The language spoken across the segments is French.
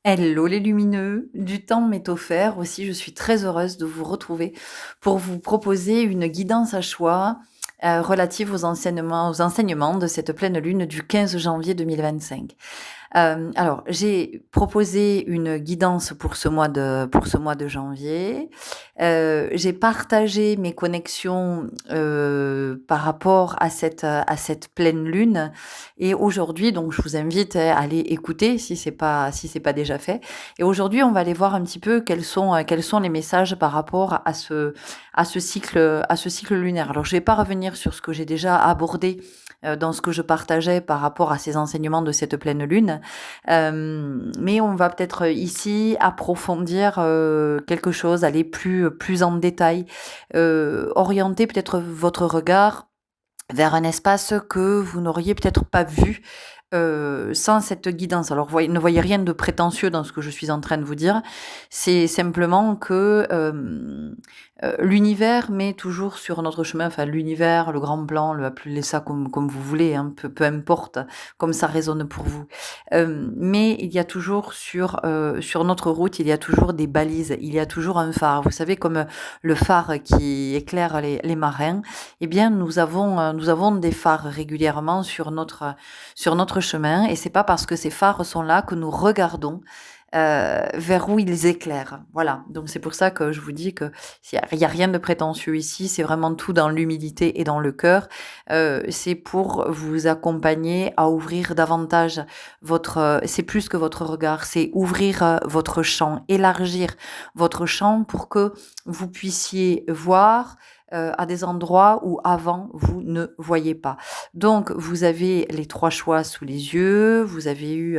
Hello les lumineux, du temps m'est offert aussi, je suis très heureuse de vous retrouver pour vous proposer une guidance à choix relative aux enseignements de cette pleine lune du 15 janvier 2025. Alors, j'ai proposé une guidance pour ce mois de janvier. J'ai partagé mes connexions par rapport à cette pleine lune. Et aujourd'hui, donc, je vous invite à aller écouter si c'est pas déjà fait. Et aujourd'hui, on va aller voir un petit peu quels sont les messages par rapport à ce cycle lunaire. Alors, je vais pas revenir sur ce que j'ai déjà abordé dans ce que je partageais par rapport à ces enseignements de cette pleine lune. Mais on va peut-être ici approfondir quelque chose, aller plus en détail, orienter peut-être votre regard vers un espace que vous n'auriez peut-être pas vu sans cette guidance. Alors, ne voyez rien de prétentieux dans ce que je suis en train de vous dire. C'est simplement que l'univers met toujours sur notre chemin, enfin l'univers, le grand plan, appelez ça comme vous voulez, hein, peu importe, comme ça résonne pour vous. Mais il y a toujours sur notre route, il y a toujours des balises, il y a toujours un phare. Vous savez, comme le phare qui éclaire les marins, eh bien nous avons des phares régulièrement sur notre chemin, et c'est pas parce que ces phares sont là que nous regardons vers où ils éclairent. Voilà, donc c'est pour ça que je vous dis que il y a rien de prétentieux ici, c'est vraiment tout dans l'humilité et dans le cœur. C'est pour vous accompagner à ouvrir davantage c'est plus que votre regard, c'est ouvrir votre champ, élargir votre champ pour que vous puissiez voir à des endroits où avant vous ne voyez pas. Donc vous avez les trois choix sous les yeux, vous avez eu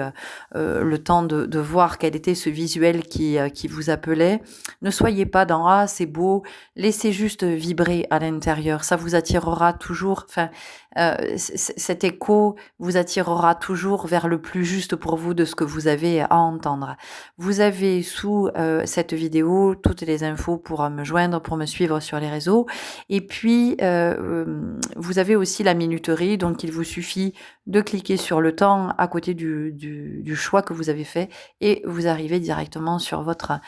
le temps de voir quel était ce visuel qui vous appelait. Ne soyez pas dans ah c'est beau, laissez juste vibrer à l'intérieur, ça vous attirera toujours, enfin cet écho vous attirera toujours vers le plus juste pour vous de ce que vous avez à entendre. Vous avez sous cette vidéo toutes les infos pour me joindre, pour me suivre sur les réseaux, et puis vous avez aussi la minuterie, donc il vous suffit de cliquer sur le temps à côté du choix que vous avez fait et vous arrivez directement sur votre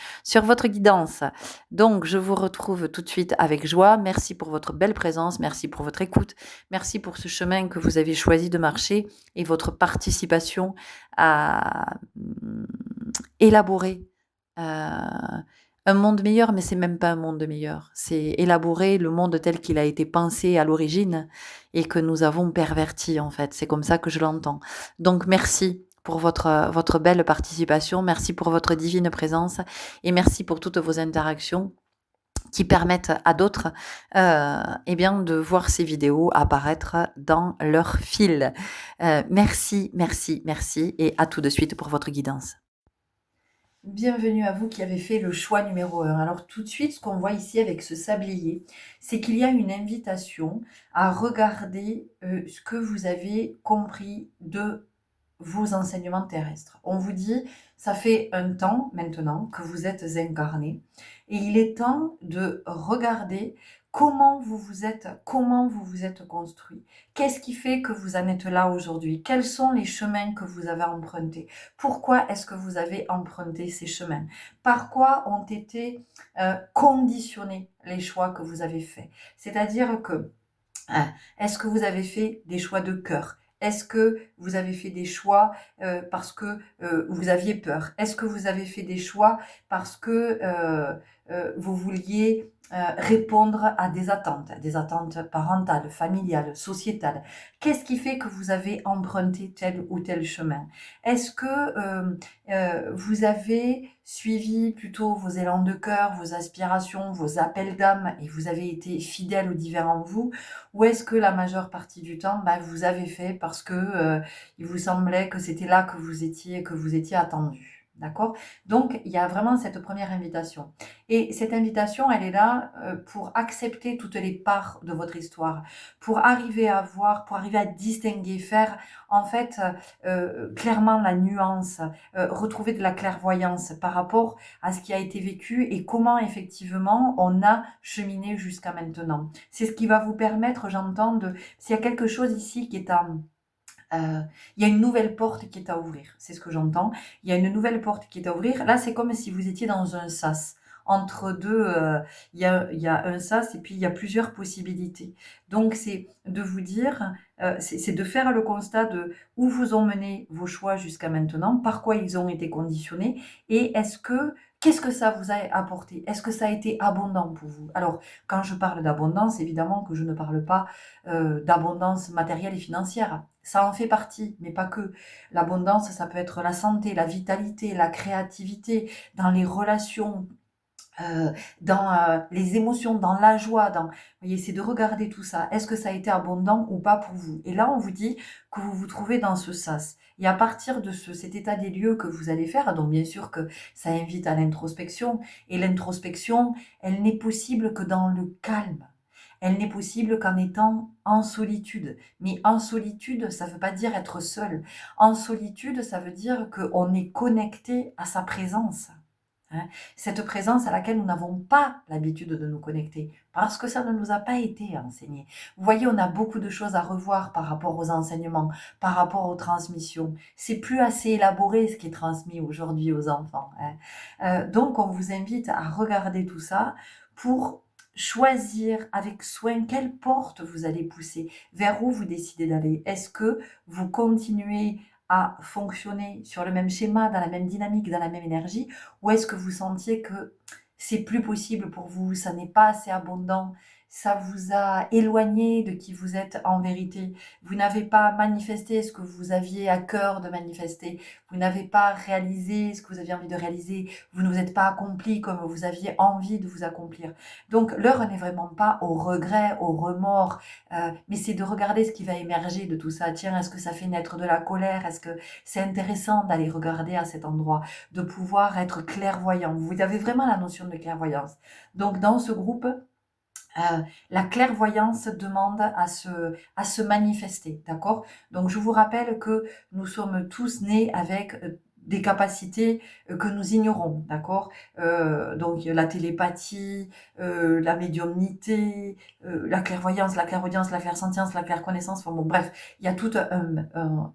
guidance. Donc, je vous retrouve tout de suite avec joie. Merci pour votre belle présence, merci pour votre écoute, merci pour ce chemin que vous avez choisi de marcher et votre participation à élaborer un monde meilleur, mais c'est même pas un monde meilleur. C'est élaborer le monde tel qu'il a été pensé à l'origine et que nous avons perverti, en fait. C'est comme ça que je l'entends. Donc, merci pour votre belle participation, merci pour votre divine présence et merci pour toutes vos interactions qui permettent à d'autres eh bien, de voir ces vidéos apparaître dans leur fil. Merci, merci, merci et à tout de suite pour votre guidance. Bienvenue à vous qui avez fait le choix numéro 1. Alors tout de suite, ce qu'on voit ici avec ce sablier, c'est qu'il y a une invitation à regarder ce que vous avez compris de vos enseignements terrestres. On vous dit, ça fait un temps maintenant que vous êtes incarné et il est temps de regarder comment vous vous êtes construit. Qu'est-ce qui fait que vous en êtes là aujourd'hui? Quels sont les chemins que vous avez empruntés? Pourquoi est-ce que vous avez emprunté ces chemins? Par quoi ont été conditionnés les choix que vous avez faits? C'est-à-dire que est-ce que vous avez fait des choix de cœur? Est-ce que vous avez fait des choix parce que vous aviez peur? Est-ce que vous avez fait des choix parce que vous vouliez répondre à des attentes parentales, familiales, sociétales? Qu'est-ce qui fait que vous avez emprunté tel ou tel chemin? Est-ce que vous avez suivi plutôt vos élans de cœur, vos aspirations, vos appels d'âme et vous avez été fidèle au divin en vous? Ou est-ce que la majeure partie du temps, vous avez fait parce que il vous semblait que c'était là que vous étiez attendu? D'accord? Donc, il y a vraiment cette première invitation. Et cette invitation, elle est là pour accepter toutes les parts de votre histoire, pour arriver à voir, pour arriver à distinguer, faire en fait clairement la nuance, retrouver de la clairvoyance par rapport à ce qui a été vécu et comment effectivement on a cheminé jusqu'à maintenant. C'est ce qui va vous permettre, j'entends, s'il y a quelque chose ici qui est Il y a une nouvelle porte qui est à ouvrir, c'est ce que j'entends. Il y a une nouvelle porte qui est à ouvrir. Là, c'est comme si vous étiez dans un sas. Entre deux, il y a un sas et puis il y a plusieurs possibilités. Donc, c'est de vous dire, c'est de faire le constat de où vous ont mené vos choix jusqu'à maintenant, par quoi ils ont été conditionnés et qu'est-ce que ça vous a apporté? Est-ce que ça a été abondant pour vous? Alors, quand je parle d'abondance, évidemment que je ne parle pas d'abondance matérielle et financière. Ça en fait partie, mais pas que. L'abondance, ça peut être la santé, la vitalité, la créativité, dans les relations, dans les émotions, dans la joie, vous voyez, c'est de regarder tout ça. Est-ce que ça a été abondant ou pas pour vous? Et là, on vous dit que vous vous trouvez dans ce sas. Et à partir de cet état des lieux que vous allez faire, donc bien sûr que ça invite à l'introspection, et l'introspection, elle n'est possible que dans le calme. Elle n'est possible qu'en étant en solitude. Mais en solitude, ça ne veut pas dire être seul. En solitude, ça veut dire qu'on est connecté à sa présence. Hein. Cette présence à laquelle nous n'avons pas l'habitude de nous connecter, parce que ça ne nous a pas été enseigné. Vous voyez, on a beaucoup de choses à revoir par rapport aux enseignements, par rapport aux transmissions. C'est plus assez élaboré ce qui est transmis aujourd'hui aux enfants. Hein. Donc, on vous invite à regarder tout ça pour choisir avec soin quelle porte vous allez pousser, vers où vous décidez d'aller. Est-ce que vous continuez à fonctionner sur le même schéma, dans la même dynamique, dans la même énergie, ou est-ce que vous sentiez que c'est plus possible pour vous, ça n'est pas assez abondant, ça vous a éloigné de qui vous êtes en vérité, vous n'avez pas manifesté ce que vous aviez à cœur de manifester, vous n'avez pas réalisé ce que vous aviez envie de réaliser, vous ne vous êtes pas accompli comme vous aviez envie de vous accomplir. Donc l'heure n'est vraiment pas au regret, au remords, mais c'est de regarder ce qui va émerger de tout ça. Tiens, est-ce que ça fait naître de la colère? Est-ce que c'est intéressant d'aller regarder à cet endroit, de pouvoir être clairvoyant? Vous avez vraiment la notion de clairvoyance. Donc dans ce groupe, la clairvoyance demande à se manifester, d'accord? Donc je vous rappelle que nous sommes tous nés avec des capacités que nous ignorons, d'accord? Donc la télépathie, la médiumnité, la clairaudience, la clairsentience, la clairconnaissance, enfin bon bref, il y a tout un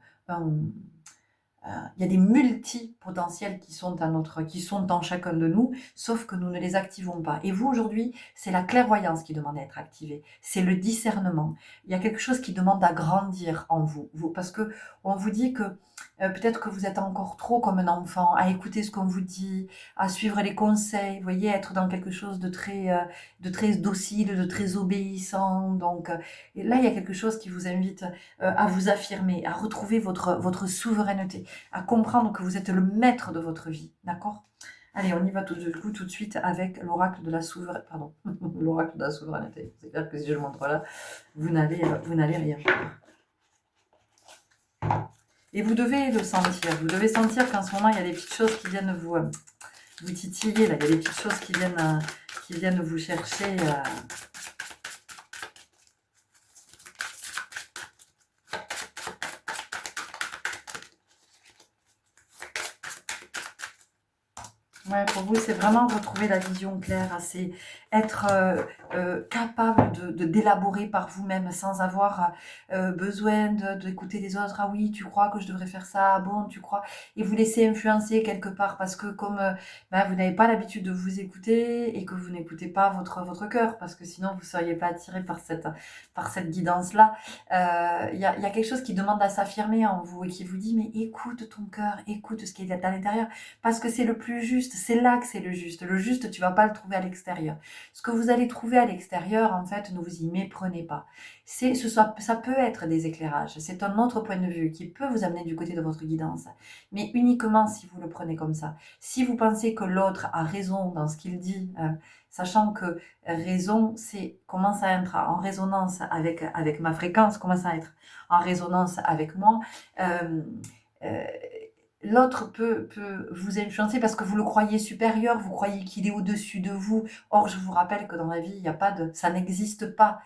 il y a des multipotentiels qui sont en chacun de nous, sauf que nous ne les activons pas. Et vous, aujourd'hui, c'est la clairvoyance qui demande à être activée. C'est le discernement. Il y a quelque chose qui demande à grandir en vous. Parce que on vous dit que peut-être que vous êtes encore trop comme un enfant, à écouter ce qu'on vous dit, à suivre les conseils, vous voyez, être dans quelque chose de très docile, de très obéissant. Donc, et là, il y a quelque chose qui vous invite à vous affirmer, à retrouver votre souveraineté, à comprendre que vous êtes le maître de votre vie, d'accord? Allez, on y va tout de suite avec l'oracle de la souveraineté. Pardon, l'oracle de la souveraineté. C'est clair que si je le montre là, vous n'allez rien faire. Et vous devez le sentir. Vous devez sentir qu'en ce moment, il y a des petites choses qui viennent vous titiller. Là. Il y a des petites choses qui viennent vous chercher. Ouais, pour vous, c'est vraiment retrouver la vision claire, c'est être capable d'élaborer par vous-même sans avoir besoin d'écouter les autres. Ah oui, tu crois que je devrais faire ça? Ah bon, tu crois? Et vous laisser influencer quelque part parce que comme vous n'avez pas l'habitude de vous écouter et que vous n'écoutez pas votre cœur parce que sinon vous ne seriez pas attiré par cette guidance-là. Il y a quelque chose qui demande à s'affirmer en vous et qui vous dit mais écoute ton cœur, écoute ce qui est à l'intérieur parce que c'est le plus juste, c'est là que c'est le juste. Le juste, tu vas pas le trouver à l'extérieur. Ce que vous allez trouver à l'extérieur, en fait, ne vous y méprenez pas. Ça peut être des éclairages, c'est un autre point de vue qui peut vous amener du côté de votre guidance, mais uniquement si vous le prenez comme ça. Si vous pensez que l'autre a raison dans ce qu'il dit, sachant que raison, commence à être en résonance avec ma fréquence, commence à être en résonance avec moi, l'autre peut vous influencer parce que vous le croyez supérieur, vous croyez qu'il est au-dessus de vous. Or, je vous rappelle que dans la vie, il n'y a pas ça n'existe pas.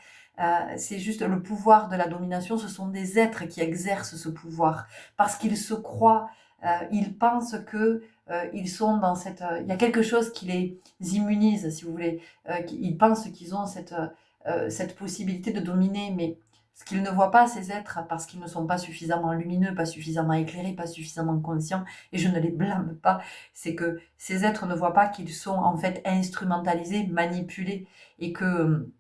C'est juste le pouvoir de la domination. Ce sont des êtres qui exercent ce pouvoir parce qu'ils se croient, ils pensent que ils sont dans il y a quelque chose qui les immunise, si vous voulez. Ils pensent qu'ils ont cette possibilité de dominer, mais Ce qu'ils ne voient pas, ces êtres, parce qu'ils ne sont pas suffisamment lumineux, pas suffisamment éclairés, pas suffisamment conscients, et je ne les blâme pas, c'est que ces êtres ne voient pas qu'ils sont en fait instrumentalisés, manipulés, et que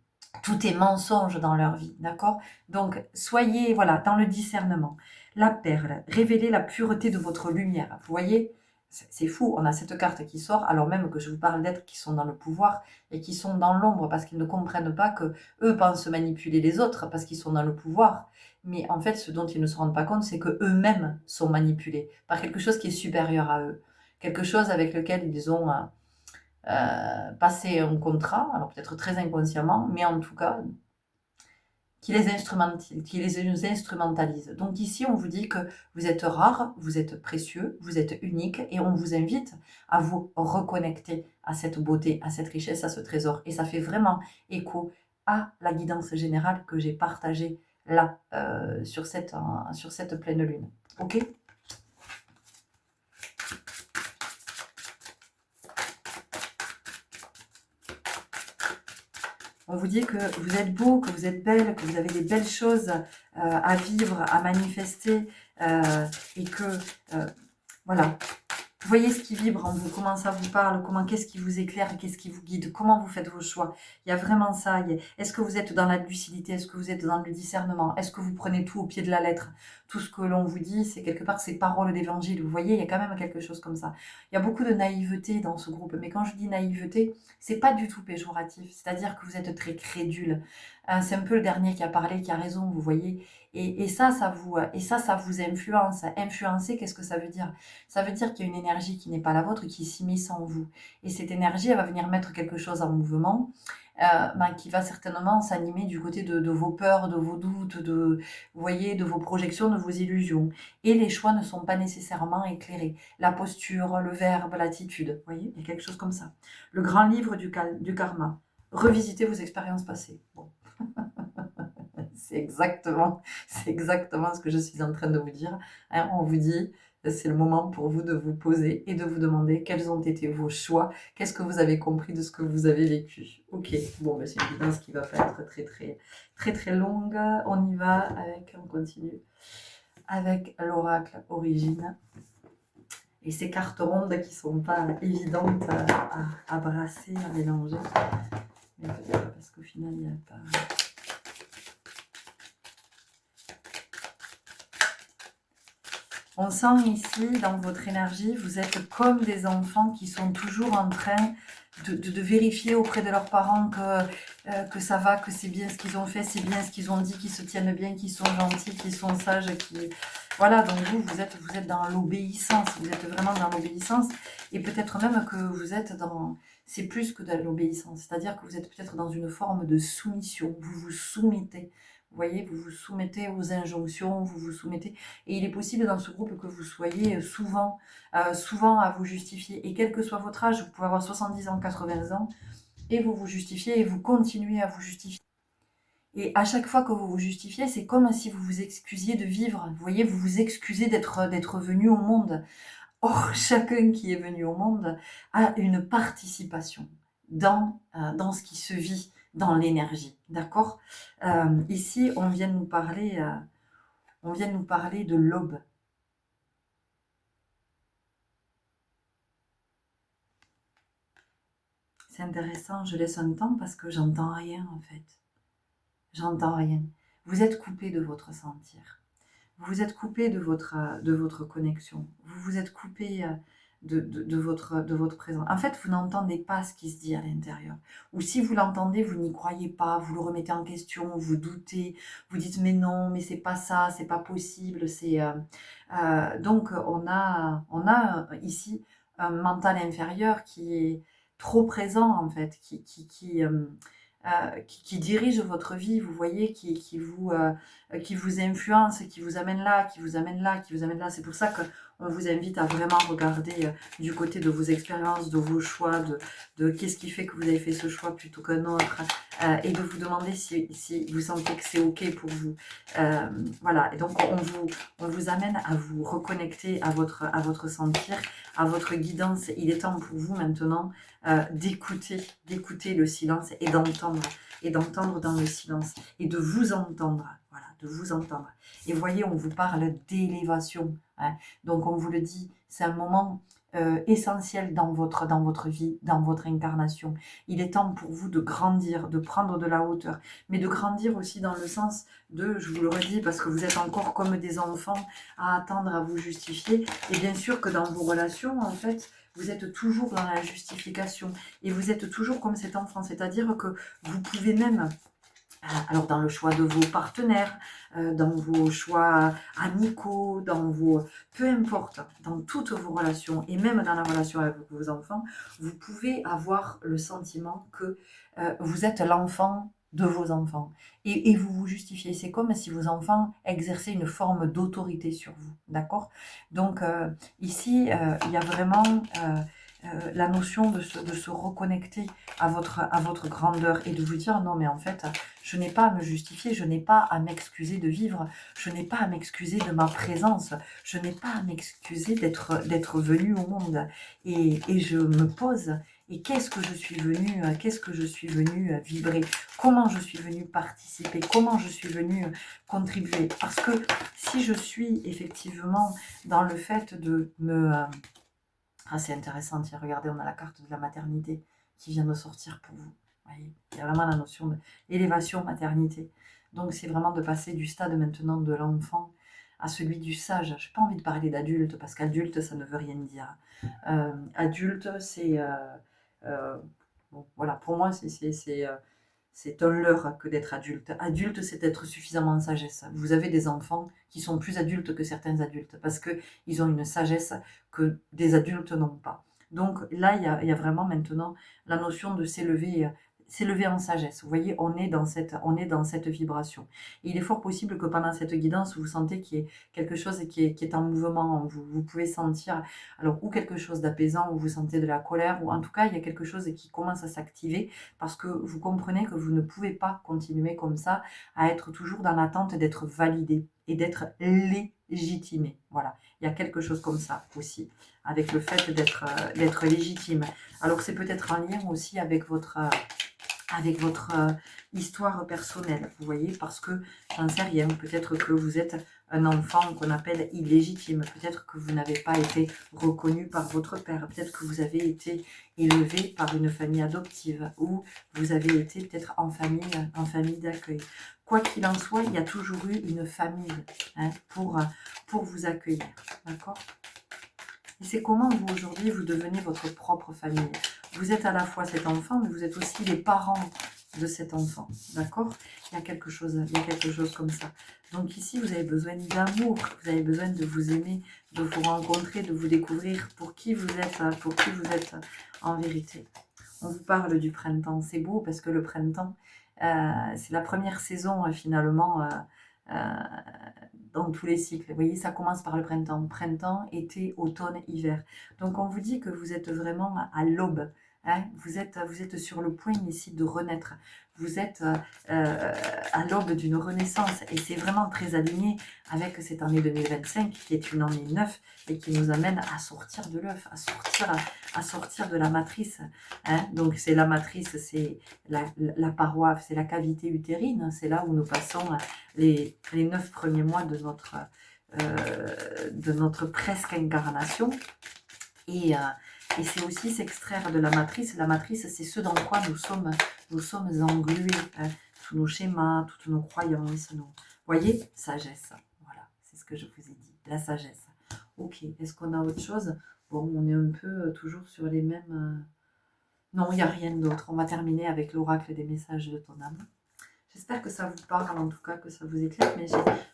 tout est mensonge dans leur vie, d'accord? Donc, soyez, voilà, dans le discernement. La perle, révélez la pureté de votre lumière. Vous voyez, c'est fou, on a cette carte qui sort, alors même que je vous parle d'êtres qui sont dans le pouvoir et qui sont dans l'ombre parce qu'ils ne comprennent pas que eux pensent manipuler les autres parce qu'ils sont dans le pouvoir. Mais en fait, ce dont ils ne se rendent pas compte, c'est que eux-mêmes sont manipulés par quelque chose qui est supérieur à eux, quelque chose avec lequel ils ont passé un contrat, alors peut-être très inconsciemment, mais en tout cas, qui les instrumentalise. Donc ici, on vous dit que vous êtes rare, vous êtes précieux, vous êtes unique, et on vous invite à vous reconnecter à cette beauté, à cette richesse, à ce trésor. Et ça fait vraiment écho à la guidance générale que j'ai partagée là, sur cette pleine lune. Ok ? On vous dit que vous êtes beau, que vous êtes belle, que vous avez des belles choses à vivre, à manifester, et que, voilà, vous voyez ce qui vibre en vous, comment ça vous parle, qu'est-ce qui vous éclaire, qu'est-ce qui vous guide, comment vous faites vos choix. Il y a vraiment ça. Est-ce que vous êtes dans la lucidité, est-ce que vous êtes dans le discernement, est-ce que vous prenez tout au pied de la lettre? Tout ce que l'on vous dit, c'est quelque part ces paroles d'évangile. Vous voyez, il y a quand même quelque chose comme ça. Il y a beaucoup de naïveté dans ce groupe, mais quand je dis naïveté, c'est pas du tout péjoratif. C'est-à-dire que vous êtes très crédule. C'est un peu le dernier qui a parlé, qui a raison, vous voyez. Et ça vous influence. Influencer, qu'est-ce que ça veut dire? Ça veut dire qu'il y a une énergie qui n'est pas la vôtre, qui s'immisce en vous. Et cette énergie, elle va venir mettre quelque chose en mouvement, qui va certainement s'animer du côté de vos peurs, de vos doutes, vous voyez, de vos projections, de vos illusions. Et les choix ne sont pas nécessairement éclairés. La posture, le verbe, l'attitude, vous voyez, il y a quelque chose comme ça. Le grand livre du karma. Revisitez vos expériences passées. Bon. C'est exactement ce que je suis en train de vous dire. Hein, on vous dit, c'est le moment pour vous de vous poser et de vous demander quels ont été vos choix, qu'est-ce que vous avez compris de ce que vous avez vécu. Ok, bon, c'est une guidance qui va pas être très longue. On y va on continue avec l'oracle origine. Et ces cartes rondes qui sont pas évidentes à brasser, à mélanger. Mais peut-être parce qu'au final, il n'y a pas... On sent ici, dans votre énergie, vous êtes comme des enfants qui sont toujours en train de vérifier auprès de leurs parents que ça va, que c'est bien ce qu'ils ont fait, c'est bien ce qu'ils ont dit, qu'ils se tiennent bien, qu'ils sont gentils, qu'ils sont sages, Voilà, donc vous êtes dans l'obéissance, vous êtes vraiment dans l'obéissance, et peut-être même que vous êtes dans... C'est plus que de l'obéissance, c'est-à-dire que vous êtes peut-être dans une forme de soumission, vous vous soumettez. Vous voyez, vous vous soumettez aux injonctions, vous vous soumettez... Et il est possible dans ce groupe que vous soyez souvent à vous justifier. Et quel que soit votre âge, vous pouvez avoir 70 ans, 80 ans, et vous vous justifiez et vous continuez à vous justifier. Et à chaque fois que vous vous justifiez, c'est comme si vous vous excusiez de vivre. Vous voyez, vous vous excusez d'être venu au monde. Or, chacun qui est venu au monde a une participation dans ce qui se vit, dans l'énergie. D'accord? Ici, on vient de nous parler de l'aube. C'est intéressant, je laisse un temps parce que j'entends rien en fait. J'entends rien. Vous êtes coupé de votre sentir. Vous êtes coupé de votre connexion. Vous vous êtes coupé de votre présence. En fait, vous n'entendez pas ce qui se dit à l'intérieur. Ou si vous l'entendez, vous n'y croyez pas, vous le remettez en question, vous doutez, vous dites mais non, mais c'est pas ça, c'est pas possible. Donc on a ici un mental inférieur qui est trop présent en fait, qui dirige votre vie, vous voyez, qui vous influence, qui vous amène là, qui vous amène là, qui vous amène là. C'est pour ça qu'on vous invite à vraiment regarder du côté de vos expériences, de vos choix, de qu'est-ce qui fait que vous avez fait ce choix plutôt qu'un autre, et de vous demander si vous sentez que c'est ok pour vous. Voilà, et donc on vous amène à vous reconnecter à votre sentir, à votre guidance. Il est temps pour vous maintenant d'écouter le silence et d'entendre dans le silence et de vous entendre. Voilà, de vous entendre. Et vous voyez, on vous parle d'élévation, hein. Donc on vous le dit, c'est un moment essentiel dans votre vie, dans votre incarnation. Il est temps pour vous de grandir, de prendre de la hauteur, mais de grandir aussi dans le sens de, je vous le redis, parce que vous êtes encore comme des enfants à attendre, à vous justifier. Et bien sûr que dans vos relations, en fait, vous êtes toujours dans la justification. Et vous êtes toujours comme cet enfant, c'est-à-dire que vous pouvez même, alors dans le choix de vos partenaires, dans vos choix amicaux, dans vos... Peu importe, dans toutes vos relations, et même dans la relation avec vos enfants, vous pouvez avoir le sentiment que vous êtes l'enfant de vos enfants. Et vous vous justifiez. C'est comme si vos enfants exerçaient une forme d'autorité sur vous. D'accord? Donc ici, il y a vraiment... la notion de se reconnecter à votre grandeur et de vous dire non mais en fait je n'ai pas à me justifier, je n'ai pas à m'excuser de vivre, je n'ai pas à m'excuser de ma présence, je n'ai pas à m'excuser d'être venue au monde et je me pose et qu'est-ce que je suis venue vibrer, comment je suis venue participer, comment je suis venue contribuer, parce que si je suis effectivement dans le fait de me ah, c'est intéressant, tiens, regardez, on a la carte de la maternité qui vient de sortir pour vous. Vous voyez, il y a vraiment la notion d'élévation maternité. Donc, c'est vraiment de passer du stade maintenant de l'enfant à celui du sage. Je n'ai pas envie de parler d'adulte, parce qu'adulte, ça ne veut rien dire. Adulte, c'est... bon, voilà, pour moi, c'est un leurre que d'être adulte. Adulte, c'est être suffisamment en sagesse. Vous avez des enfants qui sont plus adultes que certains adultes parce qu'ils ont une sagesse que des adultes n'ont pas. Donc là, il y a vraiment maintenant la notion de s'élever en sagesse. Vous voyez, on est dans cette vibration. Et il est fort possible que pendant cette guidance, vous sentez qu'il y ait quelque chose qui est en mouvement. Vous pouvez sentir alors ou quelque chose d'apaisant, ou vous sentez de la colère, ou en tout cas, il y a quelque chose qui commence à s'activer parce que vous comprenez que vous ne pouvez pas continuer comme ça à être toujours dans l'attente d'être validé et d'être légitimé. Voilà, il y a quelque chose comme ça aussi, avec le fait d'être légitime. Alors c'est peut-être en lien aussi avec votre histoire personnelle, vous voyez, parce que j'en sais rien, peut-être que vous êtes un enfant qu'on appelle illégitime, peut-être que vous n'avez pas été reconnu par votre père, peut-être que vous avez été élevé par une famille adoptive, ou vous avez été peut-être en famille d'accueil. Quoi qu'il en soit, il y a toujours eu une famille, hein, pour vous accueillir, d'accord? Et c'est comment vous, aujourd'hui, vous devenez votre propre famille. Vous êtes à la fois cet enfant, mais vous êtes aussi les parents de cet enfant, d'accord? Il y a quelque chose comme ça. Donc ici, vous avez besoin d'amour, vous avez besoin de vous aimer, de vous rencontrer, de vous découvrir pour qui vous êtes en vérité. On vous parle du printemps, c'est beau parce que le printemps, c'est la première saison finalement dans tous les cycles. Vous voyez, ça commence par le printemps. Printemps, été, automne, hiver. Donc on vous dit que vous êtes vraiment à l'aube. Hein, vous êtes sur le point ici de renaître. Vous êtes à l'aube d'une renaissance. Et c'est vraiment très aligné avec cette année 2025 qui est une année neuve et qui nous amène à sortir de l'œuf, à sortir de la matrice. Hein. Donc c'est la matrice, c'est la paroi, c'est la cavité utérine. C'est là où nous passons les 9 premiers mois de notre presque incarnation. Et c'est aussi s'extraire de la matrice. La matrice, c'est ce dans quoi nous sommes englués. Hein, tous nos schémas, toutes nos croyances. Vous voyez, sagesse. Voilà, c'est ce que je vous ai dit. La sagesse. Ok, est-ce qu'on a autre chose? Bon, on est un peu toujours sur les mêmes... Non, il n'y a rien d'autre. On va terminer avec l'oracle des messages de ton âme. J'espère que ça vous parle, en tout cas, que ça vous éclaire, mais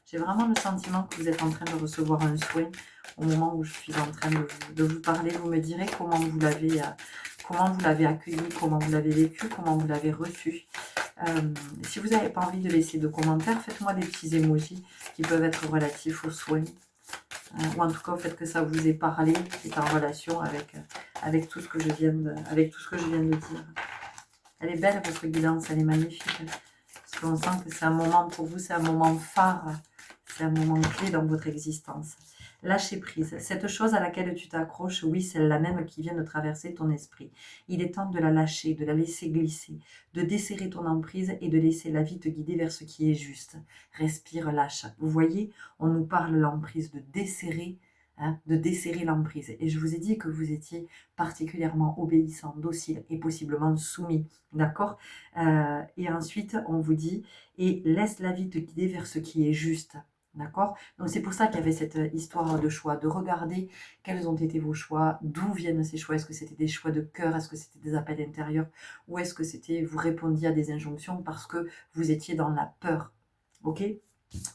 j'ai vraiment le sentiment que vous êtes en train de recevoir un soin au moment où je suis en train de vous parler. Vous me direz comment vous l'avez accueilli, comment vous l'avez vécu, comment vous l'avez reçu. Si vous n'avez pas envie de laisser de commentaires, faites-moi des petits emojis qui peuvent être relatifs aux soins, ou en tout cas au fait que ça vous ait parlé, qui est en relation avec tout ce que je viens de dire. Elle est belle, votre guidance, elle est magnifique. Parce qu'on sent que c'est un moment pour vous, c'est un moment phare, c'est un moment clé dans votre existence. Lâcher prise. Cette chose à laquelle tu t'accroches, oui, c'est la même qui vient de traverser ton esprit. Il est temps de la lâcher, de la laisser glisser, de desserrer ton emprise et de laisser la vie te guider vers ce qui est juste. Respire, lâche. Vous voyez, on nous parle l'emprise de desserrer l'emprise. Et je vous ai dit que vous étiez particulièrement obéissant, docile et possiblement soumis. D'accord. Et ensuite, on vous dit, et laisse la vie te guider vers ce qui est juste. D'accord. Donc c'est pour ça qu'il y avait cette histoire de choix, de regarder quels ont été vos choix, d'où viennent ces choix, est-ce que c'était des choix de cœur, est-ce que c'était des appels intérieurs, ou est-ce que c'était, vous répondiez à des injonctions parce que vous étiez dans la peur. Ok.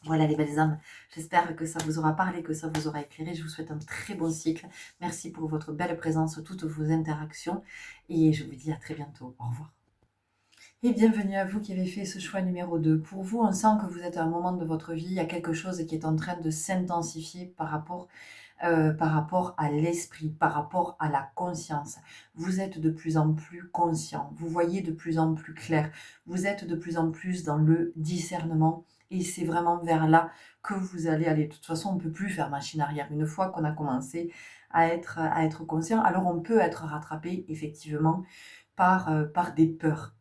Voilà les belles âmes, j'espère que ça vous aura parlé, que ça vous aura éclairé. Je vous souhaite un très bon cycle. Merci pour votre belle présence, toutes vos interactions. Et je vous dis à très bientôt. Au revoir. Et bienvenue à vous qui avez fait ce choix numéro 2. Pour vous, on sent que vous êtes à un moment de votre vie, il y a quelque chose qui est en train de s'intensifier par rapport à l'esprit, par rapport à la conscience. Vous êtes de plus en plus conscient, vous voyez de plus en plus clair, vous êtes de plus en plus dans le discernement et c'est vraiment vers là que vous allez aller. De toute façon, on ne peut plus faire machine arrière. Une fois qu'on a commencé à être conscient, alors on peut être rattrapé effectivement par des peurs.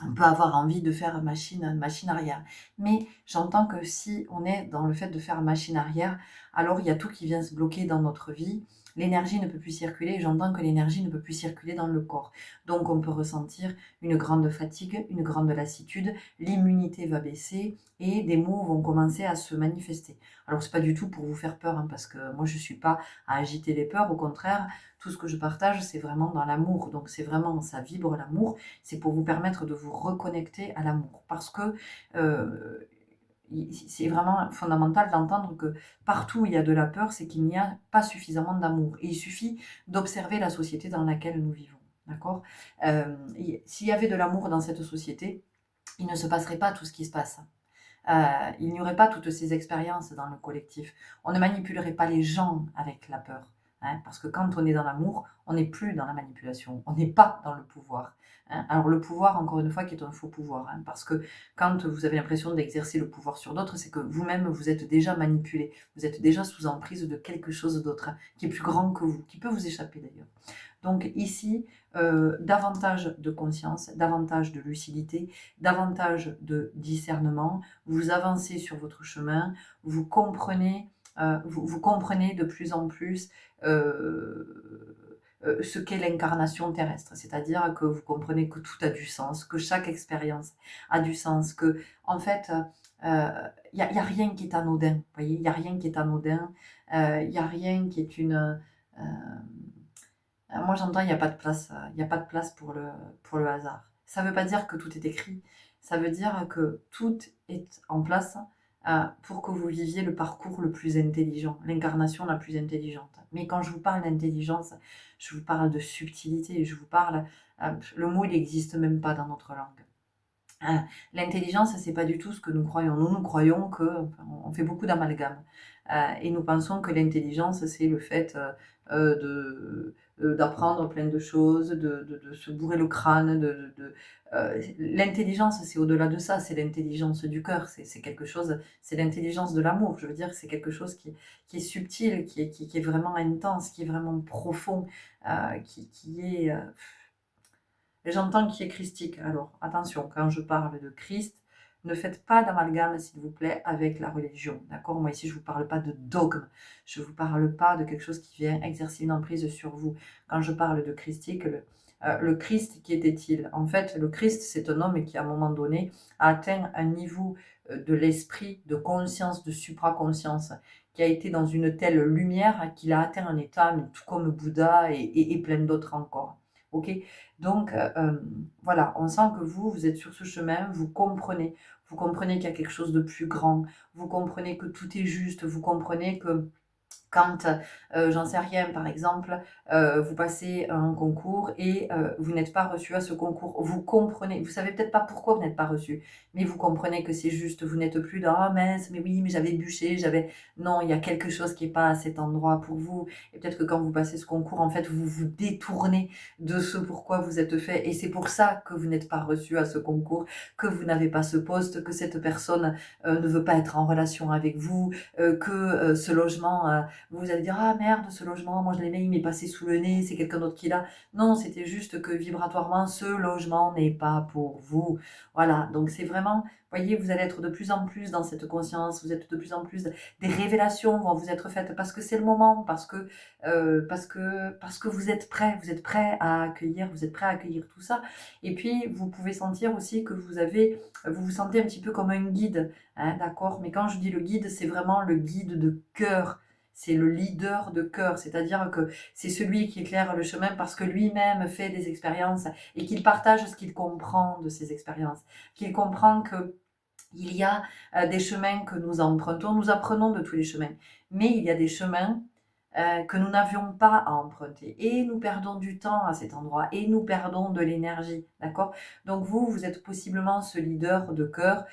On peut avoir envie de faire machine arrière. Mais j'entends que si on est dans le fait de faire machine arrière, alors il y a tout qui vient se bloquer dans notre vie. L'énergie ne peut plus circuler. J'entends que l'énergie ne peut plus circuler dans le corps. Donc on peut ressentir une grande fatigue, une grande lassitude, l'immunité va baisser et des maux vont commencer à se manifester. Alors c'est pas du tout pour vous faire peur, hein, parce que moi je suis pas à agiter les peurs. Au contraire, tout ce que je partage, c'est vraiment dans l'amour. Donc c'est vraiment, ça vibre l'amour. C'est pour vous permettre de vous reconnecter à l'amour. Parce que c'est vraiment fondamental d'entendre que partout où il y a de la peur, c'est qu'il n'y a pas suffisamment d'amour. Et il suffit d'observer la société dans laquelle nous vivons. D'accord. S'il y avait de l'amour dans cette société, il ne se passerait pas tout ce qui se passe. Il n'y aurait pas toutes ces expériences dans le collectif. On ne manipulerait pas les gens avec la peur. Hein, parce que quand on est dans l'amour, on n'est plus dans la manipulation, on n'est pas dans le pouvoir. Hein. Alors le pouvoir, encore une fois, qui est un faux pouvoir. Hein, parce que quand vous avez l'impression d'exercer le pouvoir sur d'autres, c'est que vous-même, vous êtes déjà manipulé. Vous êtes déjà sous emprise de quelque chose d'autre, hein, qui est plus grand que vous, qui peut vous échapper d'ailleurs. Donc ici, davantage de conscience, davantage de lucidité, davantage de discernement. Vous avancez sur votre chemin, vous comprenez, vous comprenez de plus en plus ce qu'est l'incarnation terrestre. C'est-à-dire que vous comprenez que tout a du sens, que chaque expérience a du sens, que en fait, il n'y a rien qui est anodin. Vous voyez, il n'y a rien qui est anodin, il n'y a rien qui est une... moi, j'entends, il n'y a pas de place, il n'y a pas de place pour le hasard. Ça ne veut pas dire que tout est écrit, ça veut dire que tout est en place pour que vous viviez le parcours le plus intelligent, l'incarnation la plus intelligente. Mais quand je vous parle d'intelligence, je vous parle de subtilité, je vous parle, le mot, il n'existe même pas dans notre langue. L'intelligence, c'est pas du tout ce que nous croyons. Nous croyons que, enfin, on fait beaucoup d'amalgames. Et nous pensons que l'intelligence, c'est le fait d'apprendre plein de choses, de se bourrer le crâne. L'intelligence, c'est au-delà de ça, c'est l'intelligence du cœur, c'est quelque chose, c'est l'intelligence de l'amour. Je veux dire, c'est quelque chose qui est subtil, qui est vraiment intense, qui est vraiment profond, qui est... j'entends qui est christique. Alors, attention, quand je parle de Christ, ne faites pas d'amalgame, s'il vous plaît, avec la religion. D'accord. Moi, ici, je ne vous parle pas de dogme. Je ne vous parle pas de quelque chose qui vient exercer une emprise sur vous. Quand je parle de christique, le Christ, qui était-il? En fait, le Christ, c'est un homme qui, à un moment donné, a atteint un niveau de l'esprit, de conscience, de supraconscience, qui a été dans une telle lumière qu'il a atteint un état, mais tout comme Bouddha et plein d'autres encore. Ok. Donc, voilà, on sent que vous êtes sur ce chemin, vous comprenez qu'il y a quelque chose de plus grand, vous comprenez que tout est juste, vous comprenez que quand, j'en sais rien, par exemple, vous passez un concours et vous n'êtes pas reçu à ce concours. Vous comprenez, vous savez peut-être pas pourquoi vous n'êtes pas reçu, mais vous comprenez que c'est juste. Vous n'êtes plus dans «Ah mince, mais oui, mais j'avais bûché, j'avais...» Non, il y a quelque chose qui est pas à cet endroit pour vous et peut-être que quand vous passez ce concours, en fait, vous vous détournez de ce pourquoi vous êtes fait et c'est pour ça que vous n'êtes pas reçu à ce concours, que vous n'avez pas ce poste, que cette personne, ne veut pas être en relation avec vous, que, ce logement, Vous allez dire: «Ah merde, ce logement, moi je l'aimais, il m'est passé sous le nez, c'est quelqu'un d'autre qui l'a». Non, c'était juste que vibratoirement, ce logement n'est pas pour vous. Voilà, donc c'est vraiment, voyez, vous allez être de plus en plus dans cette conscience, vous êtes de plus en plus, des révélations vont vous être faites parce que c'est le moment, parce que vous êtes prêt à accueillir, vous êtes prêt à accueillir tout ça. Et puis, vous pouvez sentir aussi que vous vous sentez un petit peu comme un guide, hein, d'accord? Mais quand je dis le guide, c'est vraiment le guide de cœur. C'est le leader de cœur, c'est-à-dire que c'est celui qui éclaire le chemin parce que lui-même fait des expériences et qu'il partage ce qu'il comprend de ces expériences, qu'il comprend que il y a des chemins que nous empruntons, nous apprenons de tous les chemins, mais il y a des chemins que nous n'avions pas à emprunter. Et nous perdons du temps à cet endroit, et nous perdons de l'énergie, d'accord? Donc vous, vous êtes possiblement ce leader de cœur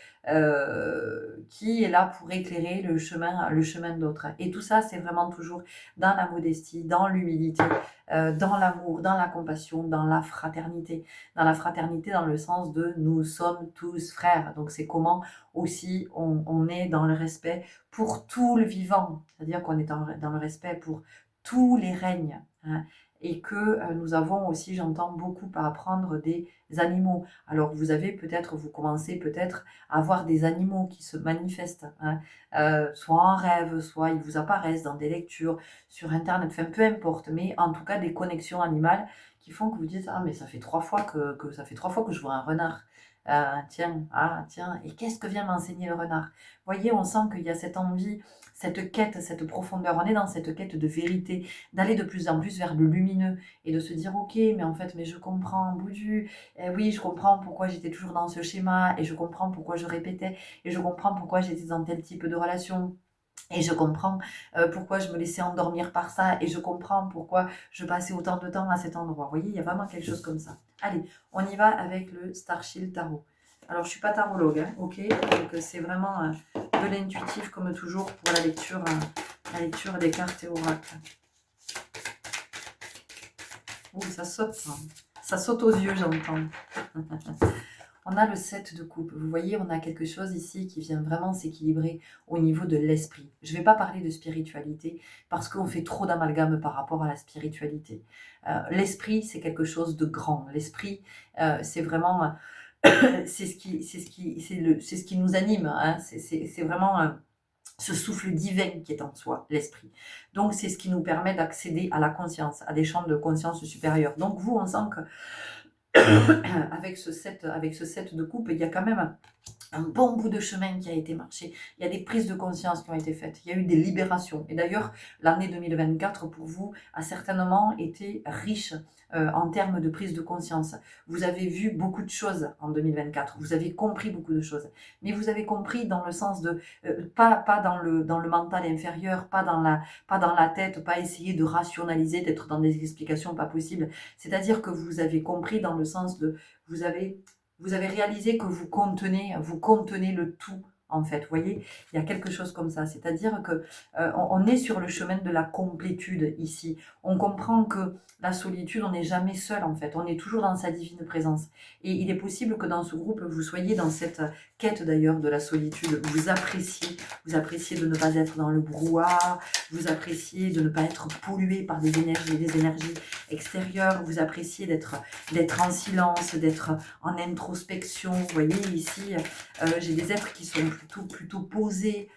qui est là pour éclairer le chemin d'autres. Et tout ça, c'est vraiment toujours dans la modestie, dans l'humilité, dans l'amour, dans la compassion, dans la fraternité. Dans la fraternité, dans le sens de nous sommes tous frères. Donc c'est comment aussi on est dans le respect pour tout le vivant, c'est-à-dire qu'on est dans le respect pour tous les règnes, hein, et que nous avons aussi, j'entends, beaucoup à apprendre des animaux. Alors vous commencez peut-être à voir des animaux qui se manifestent, hein, soit en rêve, soit ils vous apparaissent dans des lectures, sur Internet, enfin peu importe, mais en tout cas des connexions animales qui font que vous dites: «Ah mais ça fait 3 fois ça fait 3 fois que je vois un renard. Tiens, ah tiens, et qu'est-ce que vient m'enseigner le renard?» Voyez, on sent qu'il y a cette envie, cette quête, cette profondeur. On est dans cette quête de vérité, d'aller de plus en plus vers le lumineux et de se dire: «Ok, mais en fait, mais je comprends, Boudu. Eh oui, je comprends pourquoi j'étais toujours dans ce schéma et je comprends pourquoi je répétais et je comprends pourquoi j'étais dans tel type de relation. Et je comprends pourquoi je me laissais endormir par ça et je comprends pourquoi je passais autant de temps à cet endroit». Vous voyez, il y a vraiment quelque chose comme ça. Allez, on y va avec le Starshield Tarot. Alors, je ne suis pas tarologue, hein, ok? Donc, c'est vraiment de l'intuitif, comme toujours, pour la lecture des cartes et oracles. Ouh, ça saute, ça. Ça saute aux yeux, j'entends. On a le 7 de coupe. Vous voyez, on a quelque chose ici qui vient vraiment s'équilibrer au niveau de l'esprit. Je ne vais pas parler de spiritualité parce qu'on fait trop d'amalgame par rapport à la spiritualité. L'esprit, c'est quelque chose de grand. L'esprit, c'est vraiment... c'est ce qui nous anime. Hein. C'est vraiment... ce souffle divin qui est en soi, l'esprit. Donc, c'est ce qui nous permet d'accéder à la conscience, à des champs de conscience supérieurs. Donc, vous, on sent que avec ce 7 de coupe, il y a quand même un bon bout de chemin qui a été marché. Il y a des prises de conscience qui ont été faites. Il y a eu des libérations. Et d'ailleurs, l'année 2024, pour vous, a certainement été riche en termes de prise de conscience. Vous avez vu beaucoup de choses en 2024. Vous avez compris beaucoup de choses. Mais vous avez compris dans le sens de... pas dans le mental inférieur, pas dans la tête, pas essayer de rationaliser, d'être dans des explications pas possibles. C'est-à-dire que vous avez compris dans le sens de... Vous avez réalisé que vous contenez le tout, en fait. Vous voyez, il y a quelque chose comme ça. C'est-à-dire que on est sur le chemin de la complétude ici. On comprend que la solitude, on n'est jamais seul, en fait. On est toujours dans sa divine présence. Et il est possible que dans ce groupe, vous soyez dans cette quête, d'ailleurs, de la solitude. Vous appréciez de ne pas être dans le brouhaha, vous appréciez de ne pas être pollué par des énergies extérieures, vous appréciez d'être en silence, d'être en introspection. Vous voyez ici, j'ai des êtres qui sont plutôt posés,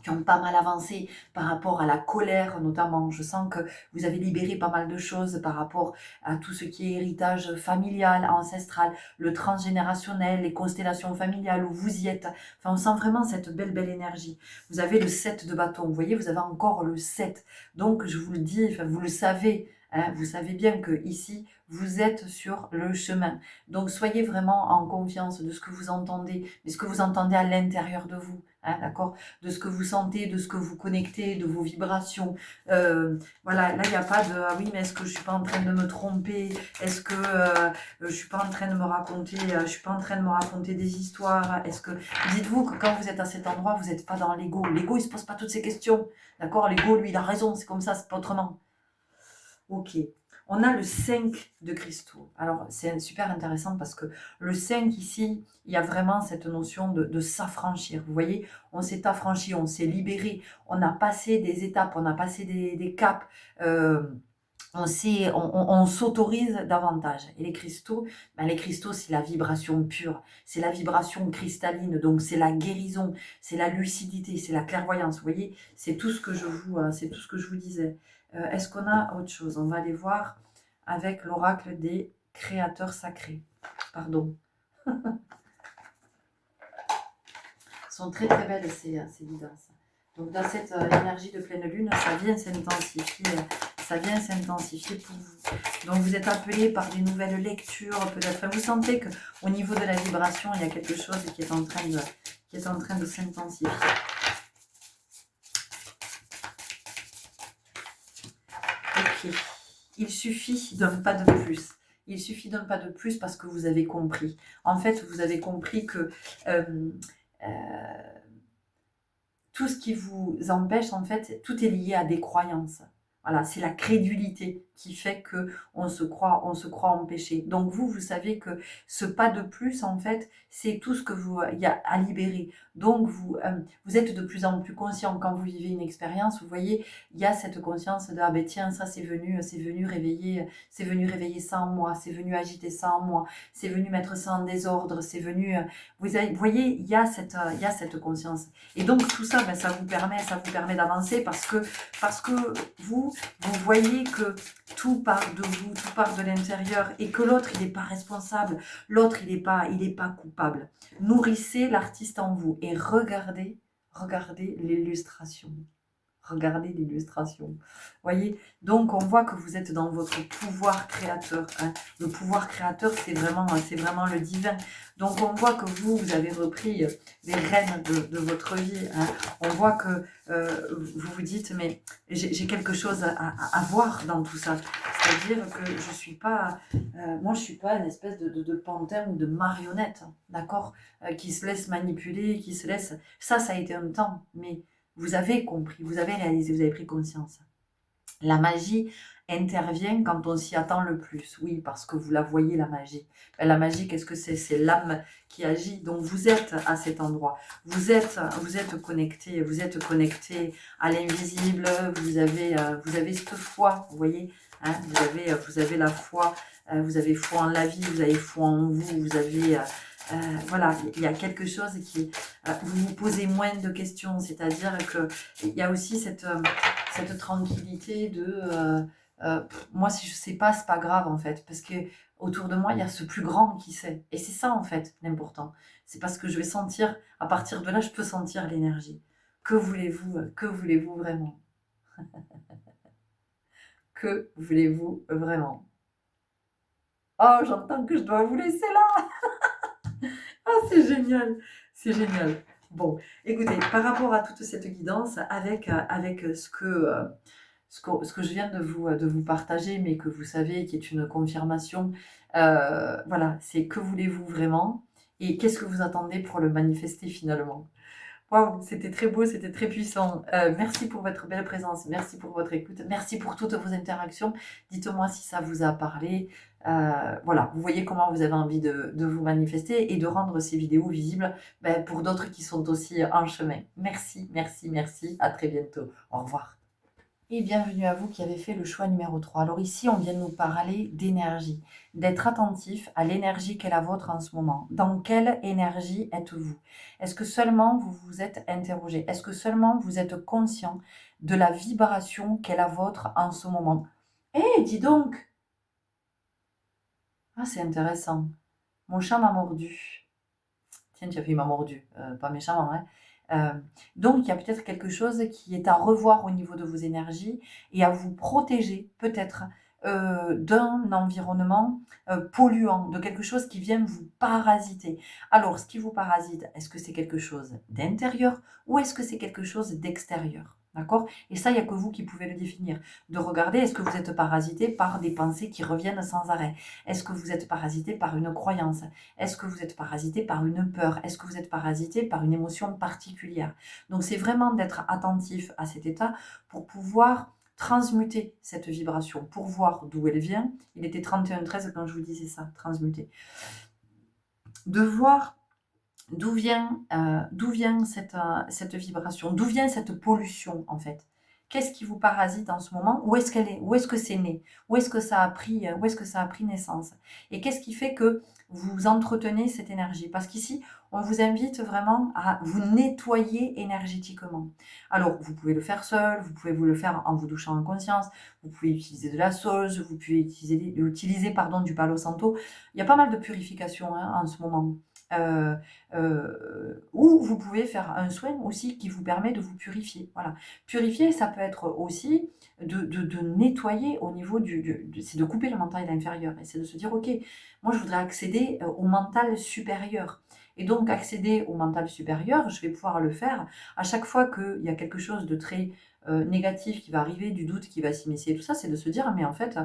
qui ont pas mal avancé par rapport à la colère notamment. Je sens que vous avez libéré pas mal de choses par rapport à tout ce qui est héritage familial, ancestral, le transgénérationnel, les constellations familiales où vous y êtes. Enfin, on sent vraiment cette belle énergie. Vous avez le 7 de bâton, vous voyez, vous avez encore le 7. Donc, je vous le dis, enfin, vous le savez, hein, vous savez bien que ici, vous êtes sur le chemin. Donc, soyez vraiment en confiance de ce que vous entendez, mais ce que vous entendez à l'intérieur de vous, hein, d'accord? De ce que vous sentez, de ce que vous connectez, de vos vibrations. Voilà, là, il n'y a pas de « Ah oui, mais est-ce que je ne suis pas en train de me tromper? Est-ce que je ne suis pas en train de me raconter des histoires? Est-ce que... » Dites-vous que quand vous êtes à cet endroit, vous n'êtes pas dans l'ego. L'ego, il ne se pose pas toutes ces questions. D'accord? L'ego, lui, il a raison. C'est comme ça, c'est pas autrement. Ok. On a le 5 de cristaux. Alors, c'est super intéressant parce que le 5 ici, il y a vraiment cette notion de s'affranchir. Vous voyez, on s'est affranchi, on s'est libéré, on a passé des étapes, on a passé des caps. euh, on s'autorise davantage. Et les cristaux, c'est la vibration pure, c'est la vibration cristalline, donc c'est la guérison, c'est la lucidité, c'est la clairvoyance. Vous voyez, c'est tout ce que je vous disais. Est-ce qu'on a autre chose? On va aller voir avec l'oracle des créateurs sacrés. Pardon. Sont très très belles ces guidances. Donc dans cette énergie de pleine lune, ça vient s'intensifier pour vous. Donc vous êtes appelé par des nouvelles lectures, peut-être. Enfin, vous sentez que au niveau de la vibration, il y a quelque chose qui est en train de s'intensifier. Ok. Il suffit d'un pas de plus. Il suffit d'un pas de plus parce que vous avez compris. En fait, vous avez compris que tout ce qui vous empêche, en fait, tout est lié à des croyances. Voilà, c'est la crédulité qui fait que on se croit empêché. Donc vous savez que ce pas de plus, en fait, c'est tout ce que il y a à libérer. Donc vous êtes de plus en plus conscient quand vous vivez une expérience. Vous voyez, il y a cette conscience de ah ben tiens, ça c'est venu réveiller ça en moi, c'est venu agiter ça en moi, c'est venu mettre ça en désordre, c'est venu. Vous voyez, il y a cette conscience. Et donc tout ça, ben, ça vous permet d'avancer parce que vous voyez que tout part de vous, tout part de l'intérieur et que l'autre, il n'est pas responsable, l'autre, il n'est pas coupable. Nourrissez l'artiste en vous et regardez l'illustration. Regardez l'illustration. Voyez, donc on voit que vous êtes dans votre pouvoir créateur. Hein. Le pouvoir créateur, c'est vraiment le divin. Donc on voit que vous avez repris les rênes de votre vie. Hein. On voit que vous vous dites, mais j'ai quelque chose à voir dans tout ça. C'est-à-dire que je suis pas, moi je suis pas une espèce de pantin ou de marionnette, hein, d'accord, qui se laisse manipuler, qui se laisse. Ça a été un temps, mais vous avez compris, vous avez réalisé, vous avez pris conscience. La magie intervient quand on s'y attend le plus. Oui, parce que vous la voyez, la magie. La magie, qu'est-ce que c'est? C'est l'âme qui agit. Donc, vous êtes à cet endroit. Vous êtes connecté. Vous êtes connecté à l'invisible. Vous avez cette foi, vous voyez. Hein, vous avez la foi. Vous avez foi en la vie. Vous avez foi en vous. Vous avez... voilà, il y a quelque chose qui... vous vous posez moins de questions. C'est-à-dire qu'il y a aussi cette tranquillité de moi si je sais pas c'est pas grave en fait parce que autour de moi il y a ce plus grand qui sait et c'est ça en fait l'important, c'est parce que je vais sentir à partir de là je peux sentir l'énergie. Que voulez-vous vraiment? Que voulez-vous vraiment? Oh, j'entends que je dois vous laisser là. Ah, c'est génial. Bon, écoutez, par rapport à toute cette guidance, avec ce que je viens de vous partager, mais que vous savez, qui est une confirmation, voilà, c'est que voulez-vous vraiment et qu'est-ce que vous attendez pour le manifester finalement. Waouh, c'était très beau, c'était très puissant. Merci pour votre belle présence, merci pour votre écoute, merci pour toutes vos interactions. Dites-moi si ça vous a parlé. Voilà, vous voyez comment vous avez envie de vous manifester et de rendre ces vidéos visibles pour d'autres qui sont aussi en chemin. Merci, merci, merci. À très bientôt. Au revoir. Et bienvenue à vous qui avez fait le choix numéro 3. Alors ici, on vient nous parler d'énergie, d'être attentif à l'énergie qu'est la vôtre en ce moment. Dans quelle énergie êtes-vous? Est-ce que seulement vous vous êtes interrogé? Est-ce que seulement vous êtes conscient de la vibration qu'est la vôtre en ce moment? Eh, dis donc! Ah, c'est intéressant. Mon chat m'a mordu. Tiens, tu as fait, il m'a mordu. Pas méchamment, hein. Donc, il y a peut-être quelque chose qui est à revoir au niveau de vos énergies et à vous protéger peut-être d'un environnement polluant, de quelque chose qui vient vous parasiter. Alors, ce qui vous parasite, est-ce que c'est quelque chose d'intérieur ou est-ce que c'est quelque chose d'extérieur? D'accord? Et ça, il n'y a que vous qui pouvez le définir. De regarder, est-ce que vous êtes parasité par des pensées qui reviennent sans arrêt? Est-ce que vous êtes parasité par une croyance? Est-ce que vous êtes parasité par une peur? Est-ce que vous êtes parasité par une émotion particulière? Donc, c'est vraiment d'être attentif à cet état pour pouvoir transmuter cette vibration pour voir d'où elle vient. Il était 31-13 quand je vous disais ça, transmuter. De voir d'où vient cette vibration, d'où vient cette pollution en fait. Qu'est-ce qui vous parasite en ce moment? Où est-ce qu'elle est? Où est-ce que c'est né? Où est-ce que ça a pris naissance? Et qu'est-ce qui fait que vous entretenez cette énergie? Parce qu'ici, on vous invite vraiment à vous nettoyer énergétiquement. Alors, vous pouvez le faire seul, vous pouvez vous le faire en vous douchant en conscience, vous pouvez utiliser de la sauge, vous pouvez utiliser du Palo Santo. Il y a pas mal de purification en ce moment. Ou vous pouvez faire un soin aussi qui vous permet de vous purifier. Voilà. Purifier, ça peut être aussi de nettoyer au niveau c'est de couper le mental inférieur. Et c'est de se dire, ok, moi je voudrais accéder au mental supérieur. Et donc accéder au mental supérieur, je vais pouvoir le faire à chaque fois qu'il y a quelque chose de très négatif qui va arriver, du doute qui va s'immiscer, tout ça, c'est de se dire, mais en fait,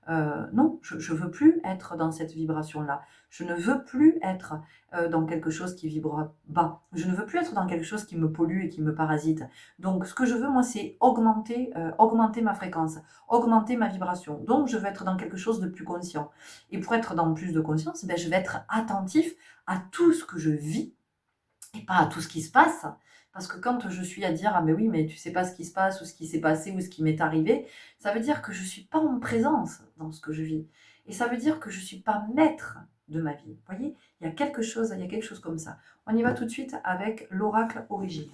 non, je ne veux plus être dans cette vibration-là. Je ne veux plus être dans quelque chose qui vibre bas. Je ne veux plus être dans quelque chose qui me pollue et qui me parasite. Donc, ce que je veux, moi, c'est augmenter ma fréquence, augmenter ma vibration. Donc, je veux être dans quelque chose de plus conscient. Et pour être dans plus de conscience, je vais être attentif à tout ce que je vis et pas à tout ce qui se passe. Parce que quand je suis à dire, ah mais oui, mais tu sais pas ce qui se passe, ou ce qui s'est passé, ou ce qui m'est arrivé, ça veut dire que je suis pas en présence dans ce que je vis. Et ça veut dire que je suis pas maître de ma vie. Vous voyez, il y a quelque chose comme ça. On y va tout de suite avec l'oracle origine.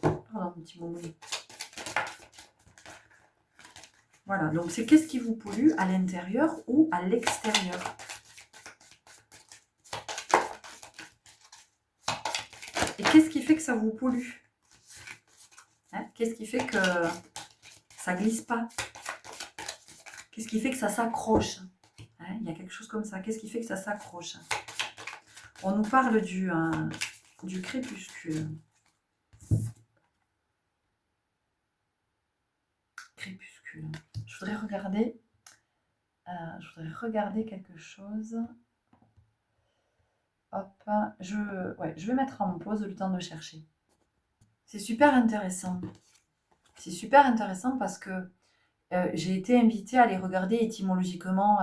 Pardon, un petit moment. Voilà, donc c'est qu'est-ce qui vous pollue à l'intérieur ou à l'extérieur. Et qu'est-ce qui fait que ça vous pollue? Qu'est-ce qui fait que ça glisse pas? Qu'est-ce qui fait que ça s'accroche? Il y a quelque chose comme ça. Qu'est-ce qui fait que ça s'accroche? On nous parle du crépuscule. Crépuscule. Je voudrais regarder quelque chose. Hop, je vais mettre en pause le temps de chercher. C'est super intéressant. C'est super intéressant parce que j'ai été invitée à aller regarder étymologiquement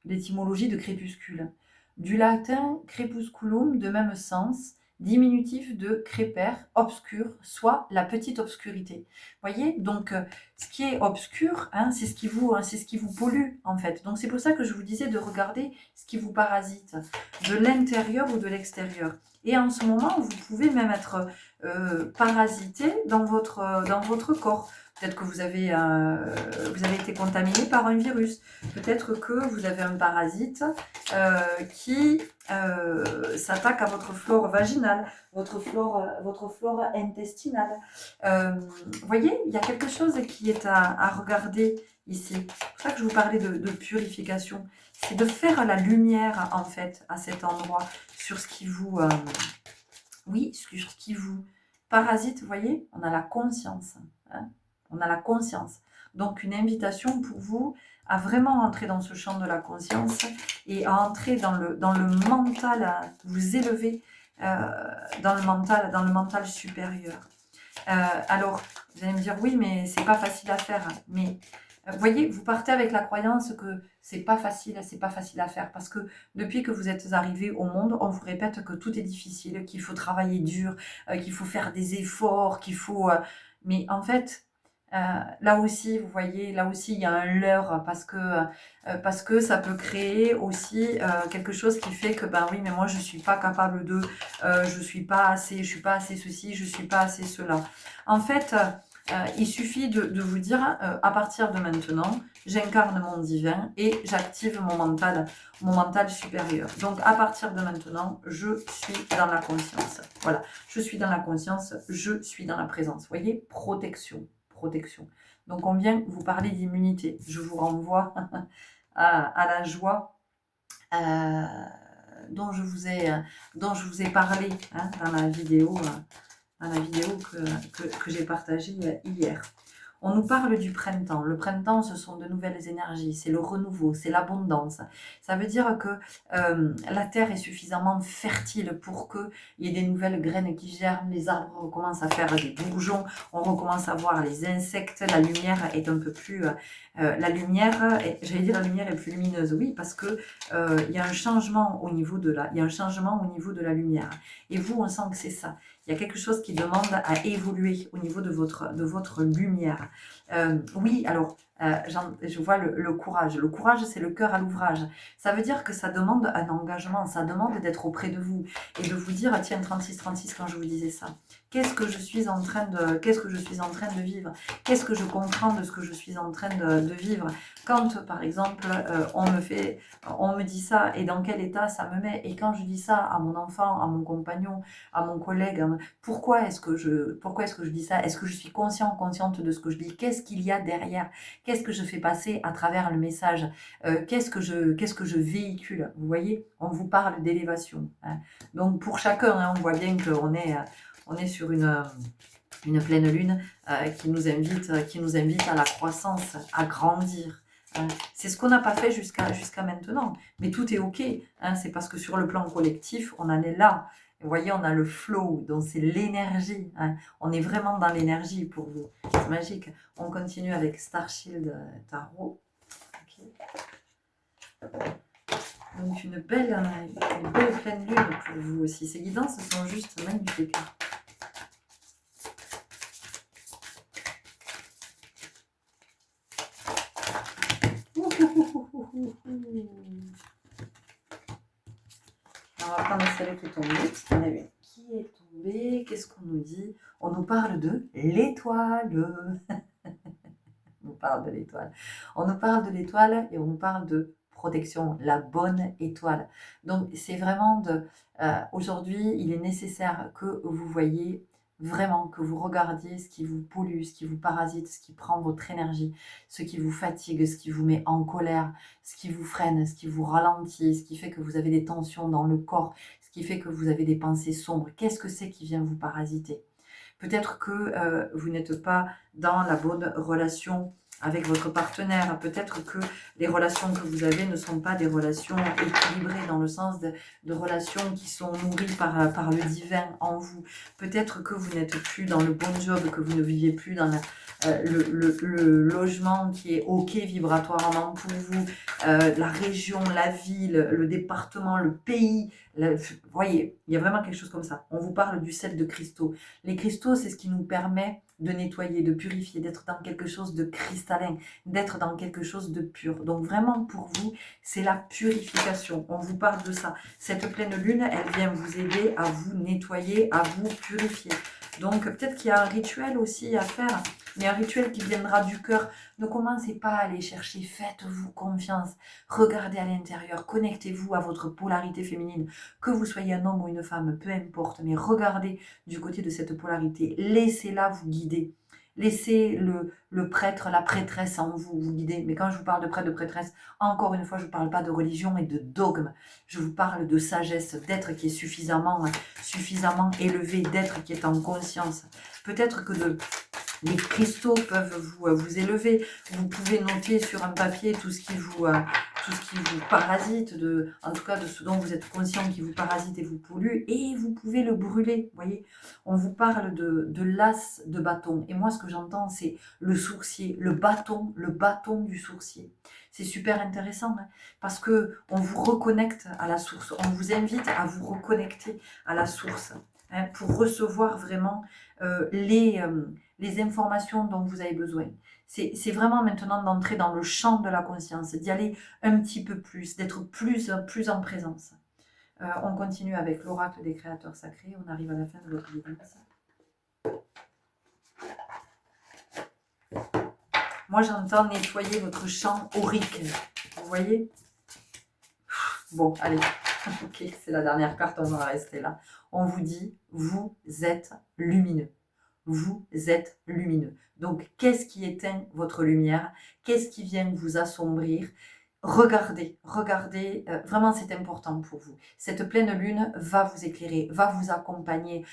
l'étymologie de crépuscule. Du latin crepusculum, de même sens, diminutif de crépere, obscur, soit la petite obscurité. Vous voyez, donc ce qui est obscur, c'est ce qui vous pollue en fait. Donc c'est pour ça que je vous disais de regarder ce qui vous parasite, de l'intérieur ou de l'extérieur. Et en ce moment, vous pouvez même être parasité dans votre corps. Peut-être que vous avez été contaminé par un virus. Peut-être que vous avez un parasite qui s'attaque à votre flore vaginale, votre flore intestinale. Vous voyez, il y a quelque chose qui est à regarder ici. C'est pour ça que je vous parlais de purification. C'est de faire la lumière, en fait, à cet endroit, sur ce qui vous... sur ce qui vous parasite, vous voyez, on a la conscience. On a la conscience. Donc, une invitation pour vous à vraiment entrer dans ce champ de la conscience et à entrer dans le mental, à vous élever dans le mental supérieur. Alors, vous allez me dire, oui, mais c'est pas facile à faire. Mais vous voyez, vous partez avec la croyance que c'est pas facile à faire. Parce que depuis que vous êtes arrivé au monde, on vous répète que tout est difficile, qu'il faut travailler dur, qu'il faut faire des efforts, qu'il faut... mais en fait... là aussi, vous voyez, là aussi il y a un leurre parce que ça peut créer aussi quelque chose qui fait que oui, mais moi je suis pas capable de, je suis pas assez ceci, je suis pas assez cela. En fait, il suffit de vous dire à partir de maintenant, j'incarne mon divin et j'active mon mental supérieur. Donc à partir de maintenant, je suis dans la conscience. Voilà, je suis dans la conscience, je suis dans la présence. Vous voyez, protection. Donc on vient vous parler d'immunité. Je vous renvoie à la joie dont je vous ai parlé dans la vidéo que j'ai partagée hier. On nous parle du printemps. Le printemps, ce sont de nouvelles énergies, c'est le renouveau, c'est l'abondance. Ça veut dire que la terre est suffisamment fertile pour qu'il y ait des nouvelles graines qui germent, les arbres recommencent à faire des bourgeons, on recommence à voir les insectes, la lumière est un peu plus... la lumière, j'allais dire la lumière est plus lumineuse, oui, parce que il y a un changement au niveau de il y a un changement au niveau de la lumière. Et vous, on sent que c'est ça. Il y a quelque chose qui demande à évoluer au niveau de votre lumière. Oui, alors, je vois le courage. Le courage, c'est le cœur à l'ouvrage. Ça veut dire que ça demande un engagement, ça demande d'être auprès de vous et de vous dire, ah, tiens, 36-36, quand je vous disais ça, qu'est-ce que je suis en train de vivre? Qu'est-ce que je comprends de ce que je suis en train de vivre? Quand, par exemple, on me dit ça et dans quel état ça me met? Et quand je dis ça à mon enfant, à mon compagnon, à mon collègue, pourquoi est-ce que je dis ça? Est-ce que je suis consciente de ce que je dis? Qu'est-ce qu'il y a derrière? Qu'est-ce que je fais passer à travers le message? Qu'est-ce que je véhicule? Vous voyez, on vous parle d'élévation. Hein. Donc pour chacun, hein, on voit bien qu'on est sur une pleine lune qui nous invite à la croissance, à grandir. C'est ce qu'on n'a pas fait jusqu'à maintenant. Mais tout est OK. Hein, c'est parce que sur le plan collectif, on en est là. Vous voyez, on a le flow, donc c'est l'énergie. Hein. On est vraiment dans l'énergie pour vous. C'est magique. On continue avec Starshield Tarot. Okay. Donc une belle pleine lune pour vous aussi. Ces guidances sont juste magnifiques. On va prendre celle qui est tombée. Qui est tombée? Qu'est-ce qu'on nous dit? On nous parle de l'étoile. On nous parle de l'étoile. On nous parle de l'étoile et on nous parle de protection, la bonne étoile. Donc c'est vraiment aujourd'hui, il est nécessaire que vous voyez vraiment, que vous regardiez ce qui vous pollue, ce qui vous parasite, ce qui prend votre énergie, ce qui vous fatigue, ce qui vous met en colère, ce qui vous freine, ce qui vous ralentit, ce qui fait que vous avez des tensions dans le corps, ce qui fait que vous avez des pensées sombres. Qu'est-ce que c'est qui vient vous parasiter? Peut-être que vous n'êtes pas dans la bonne relation avec votre partenaire. Peut-être que les relations que vous avez ne sont pas des relations équilibrées dans le sens de relations qui sont nourries par le divin en vous. Peut-être que vous n'êtes plus dans le bon job, que vous ne vivez plus dans le logement qui est OK vibratoirement pour vous, la région, la ville, le département, le pays. Vous voyez, il y a vraiment quelque chose comme ça. On vous parle du set de cristaux. Les cristaux, c'est ce qui nous permet de nettoyer, de purifier, d'être dans quelque chose de cristallin, d'être dans quelque chose de pur. Donc vraiment pour vous, c'est la purification. On vous parle de ça. Cette pleine lune, elle vient vous aider à vous nettoyer, à vous purifier. Donc peut-être qu'il y a un rituel aussi à faire, mais un rituel qui viendra du cœur. Ne commencez pas à aller chercher, faites-vous confiance. Regardez à l'intérieur, connectez-vous à votre polarité féminine. Que vous soyez un homme ou une femme, peu importe, mais regardez du côté de cette polarité. Laissez-la vous guider. Laissez le prêtre, la prêtresse en vous vous guider. Mais quand je vous parle de prêtre, de prêtresse, encore une fois, je ne vous parle pas de religion et de dogme. Je vous parle de sagesse, d'être qui est suffisamment élevé, d'être qui est en conscience. Peut-être que les cristaux peuvent vous élever. Vous pouvez noter sur un papier tout ce qui vous parasite, en tout cas de ce dont vous êtes conscient qui vous parasite et vous pollue, et vous pouvez le brûler. Vous voyez, on vous parle de l'as de bâton. Et moi, ce que j'entends, c'est le sourcier, le bâton du sourcier. C'est super intéressant hein, parce que on vous reconnecte à la source. On vous invite à vous reconnecter à la source hein, pour recevoir vraiment les informations dont vous avez besoin. C'est vraiment maintenant d'entrer dans le champ de la conscience, d'y aller un petit peu plus, d'être plus en présence. On continue avec l'oracle des créateurs sacrés. On arrive à la fin de votre guidance. Moi, j'entends nettoyer votre champ aurique. Vous voyez? Bon, allez. Ok, c'est la dernière carte, on va rester là. On vous dit, vous êtes lumineux. Vous êtes lumineux. Donc, qu'est-ce qui éteint votre lumière? Qu'est-ce qui vient vous assombrir? Regardez, regardez, vraiment c'est important pour vous. Cette pleine lune va vous éclairer, va vous accompagner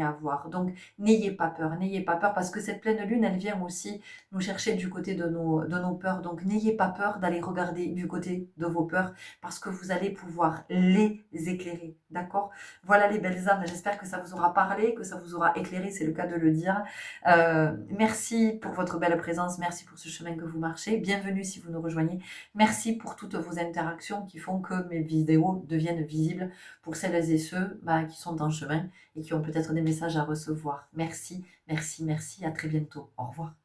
à voir. Donc n'ayez pas peur parce que cette pleine lune, elle vient aussi nous chercher du côté de nos peurs. Donc n'ayez pas peur d'aller regarder du côté de vos peurs parce que vous allez pouvoir les éclairer, d'accord? Voilà les belles âmes, j'espère que ça vous aura parlé, que ça vous aura éclairé, c'est le cas de le dire. Merci pour votre belle présence, merci pour ce chemin que vous marchez. Bienvenue si vous nous rejoignez. Merci pour toutes vos interactions qui font que mes vidéos deviennent visibles pour celles et ceux qui sont en chemin et qui ont peut-être des messages à recevoir. Merci, merci, merci. À très bientôt. Au revoir.